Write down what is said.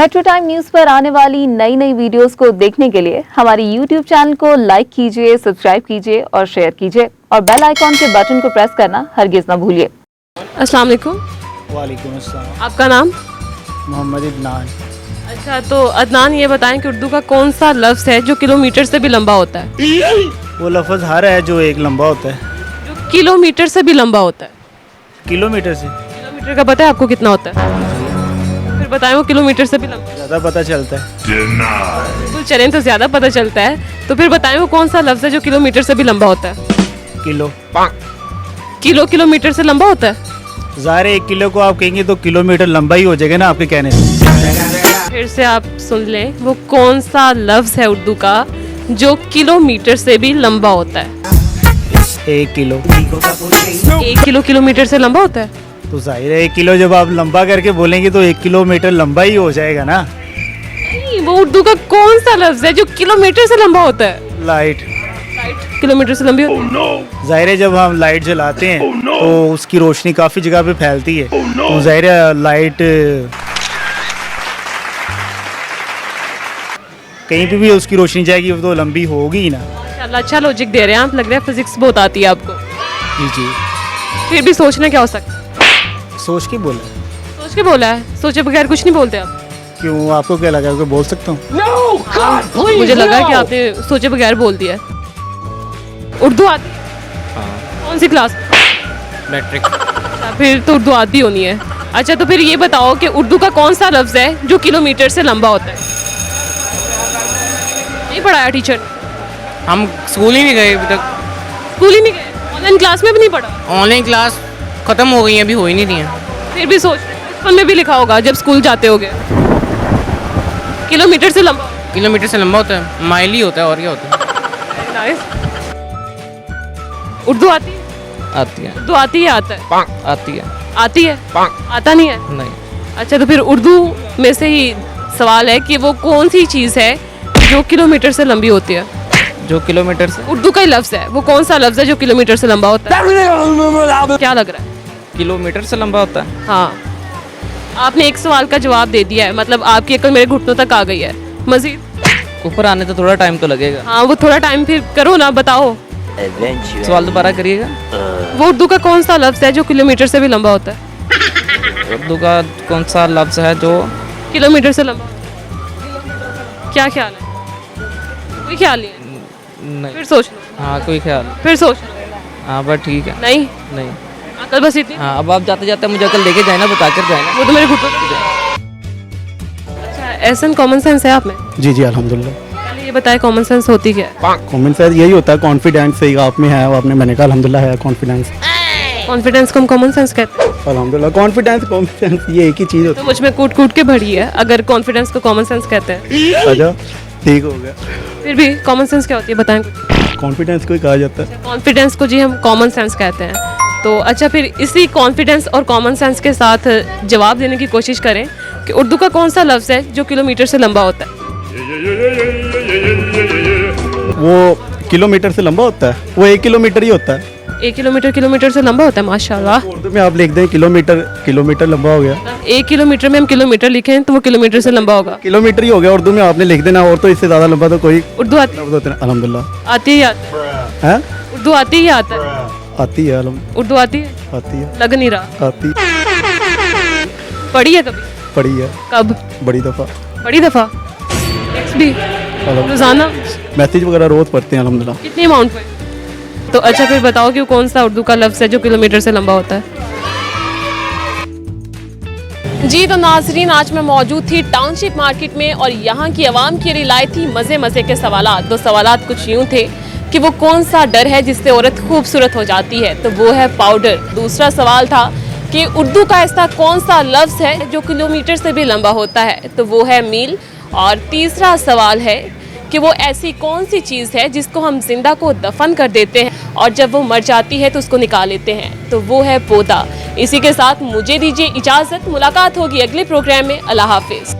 Metro time news पर आने वाली नई नई वीडियोस को देखने के लिए हमारी यूट्यूब चैनल को लाइक कीजिए, सब्सक्राइब कीजिए और शेयर कीजिए और बेल आइकॉन के बटन को प्रेस करना हरगिज ना भूलिए। अस्सलाम वालेकुम। वालेकुम अस्सलाम। आपका नाम? मोहम्मद इदनान। अच्छा, तो अदनान ये बताएं कि उर्दू का कौन सा लफ्ज़ है जो किलोमीटर से भी लंबा होता है? वो लफ्ज़ हर है जो एक लंबा होता है। जो किलोमीटर से भी लंबा होता है। किलोमीटर से? किलोमीटर का पता है आपको कितना होता है? फिर बताएं वो किलोमीटर से भी लंबा। ज़्यादा पता चलता है। बिल्कुल चलें तो ज़्यादा पता चलता है। तो फिर बताएं वो कौन सा लफ्ज़ है जो किलोमीटर से भी लंबा होता है? किलो। किलो किलोमीटर से लंबा होता है? ज़ाहिर है 1 किलो को आप कहेंगे तो किलोमीटर लंबा ही हो जाएगा ना आपके कहने से। फिर से आप सुन लें, वो कौन सा लफ्ज़ है उर्दू का जो किलोमीटर से भी लंबा होता है? 1 किलो। 1 किलो किलोमीटर से लंबा होता है? तो जाहिर है 1 किलो जब आप लंबा करके बोलेंगे तो 1 किलोमीटर लंबा ही हो जाएगा ना। नहीं, वो उर्दू का कौन सा लफ्ज़ है जो किलोमीटर से लंबा होता है? लाइट। किलोमीटर से लंबी होती है? जाहिर है जब हम लाइट जलाते हैं तो उसकी रोशनी काफ़ी जगह पे फैलती है। तो जाहिर है लाइट कहीं पे भी उसकी रोशनी जाएगी वो तो लंबी होगी ही ना। माशाल्लाह, अच्छा लॉजिक दे रहे हैं आप। लग रहा है फिजिक्स बहुत आती है आपको। जी जी। फिर भी सोचना क्या हो सकता है? सोच के बोला। सोच के बोला है? सोचे बगैर कुछ नहीं बोलते आप? क्यों, आपको क्या लगा कि बोल सकता हूँ? मुझे लगा कि आपने सोचे बगैर बोल दिया है। उर्दू आती है? कौन सी क्लास? मैट्रिक। अच्छा, फिर तो उर्दू आती होनी है। अच्छा, तो फिर ये बताओ कि उर्दू का कौन सा लफ्ज़ है जो किलोमीटर से लंबा होता है? नहीं पढ़ाया टीचर ने? हम स्कूल ही नहीं गए अभी तक। स्कूल ही नहीं गए? ऑनलाइन क्लास में भी नहीं पढ़ा? ऑनलाइन क्लास ख़त्म हो गई हैं, अभी हो ही नहीं रही हैं। फिर भी सोच, बचपन में भी लिखा होगा जब स्कूल जाते होगे। किलोमीटर से लंबा। किलोमीटर से लंबा होता है, माइल ही होता है, और क्या होता है। नाइस। उर्दू आती है? आती है। उर्दू आती है? आता है? आती है। आती है? आता नहीं है? नहीं। अच्छा, तो फिर उर्दू में से ही सवाल है कि वो कौन सी चीज़ है जो किलोमीटर से लंबी होती है? जो किलोमीटर से? उर्दू का ही लफ्ज़ है, वो कौन सा लफ्ज़ है जो किलोमीटर से लंबा होता है? क्या लग रहा है? किलोमीटर से लंबा होता है। हाँ, आपने एक सवाल का जवाब दे दिया है, मतलब आपकी अकल मेरे घुटनों तक आ गई है। मजीद ऊपर आने तो थोड़ा टाइम तो लगेगा। हाँ, वो थोड़ा टाइम फिर करो ना, बताओ। सवाल दोबारा करिएगा। वो उर्दू का कौन सा लफ्ज़ है जो किलोमीटर से भी लंबा होता है? उर्दू का कौन सा लफ्ज़ है जो किलोमीटर से लंबा? क्या ख्याल है? कोई ख्याल नहीं है? नहीं। फिर सोच लो। हाँ, कोई ख्याल। फिर सोच लो। हाँ, बस ठीक है। नहीं, नहीं। अकल बस इतनी? हाँ, अब आप जाते जाते मुझे कल लेके जाए ना, बता कर जाए ना। वो तो मेरे घुटनों तक है। अच्छा, ऐसा कॉमन सेंस है आप में? जी जी अल्हम्दुलिल्लाह। पहले ये बताए कॉमन सेंस होती क्या है? कॉमन सेंस यही होता है, कॉन्फिडेंस सही आप में है, वो आपने मैंने कहा अल्हम्दुलिल्लाह है कॉन्फिडेंस। कॉन्फिडेंस को हम कॉमन सेंस कहते हैं। अल्हम्दुलिल्लाह कॉन्फिडेंस कॉन्फिडेंस ये एक ही चीज़ तो होती मुझ में कूट कूट के भरी है अगर कॉन्फिडेंस को कॉमन सेंस कहते हैं। है। अच्छा ठीक हो गया। फिर भी कॉमन सेंस क्या होती है, बताएं कुछ। कॉन्फिडेंस को ही कहा जाता है। कॉन्फिडेंस को जी हम कॉमन सेंस कहते हैं। तो अच्छा, फिर इसी कॉन्फिडेंस और कॉमन सेंस के साथ जवाब देने की कोशिश करें कि उर्दू का कौन सा लफ्ज़ है जो किलोमीटर से लंबा होता है? वो किलोमीटर से लंबा होता है, वो 1 किलोमीटर ही होता है। 1 किलोमीटर किलोमीटर से लंबा होता है? माशाल्लाह। उर्दू में आप लिख दें किलोमीटर, किलोमीटर लंबा हो गया। 1 किलोमीटर में हम किलोमीटर लिखें तो वो किलोमीटर से लंबा होगा। किलोमीटर ही हो गया उर्दू में, आपने लिख देना, और तो इससे ज़्यादा लंबा तो कोई उर्दू आती लफ्ज़ होते हैं। अल्हम्दुलिल्लाह। आती ही आता है? है? उर्दू आती ही आता है? आती है उर्दू आती है? आती है लग नहीं रहा। आती पढ़ी है कभी? पढ़ी है कब? बड़ी दफ़ा। बड़ी दफ़ा? टेक्स्ट भी? रोज़ाना? मैसेज वगैरह रोज़ पढ़ते हैं अल्हम्दुलिल्लाह। कितने अमाउंट पे? तो अच्छा, फिर बताओ कि वो कौन सा उर्दू का लफ्ज़ है जो किलोमीटर से लंबा होता है? जी तो नाजरीन, आज मैं मौजूद थी टाउनशिप मार्केट में और यहाँ की आवाम के लिए लाई थी मज़े मज़े के सवालात। तो सवालात कुछ यूँ थे कि वो कौन सा डर है जिससे औरत खूबसूरत हो जाती है, तो वो है पाउडर। दूसरा सवाल था कि उर्दू का ऐसा कौन सा लफ्ज़ है जो किलोमीटर से भी लंबा होता है, तो वो है मील। और तीसरा सवाल है कि वो ऐसी कौन सी चीज़ है जिसको हम जिंदा को दफन कर देते हैं और जब वो मर जाती है तो उसको निकाल लेते हैं, तो वो है पौधा। इसी के साथ मुझे दीजिए इजाज़त, मुलाकात होगी अगले प्रोग्राम में। अल्लाह हाफिज़।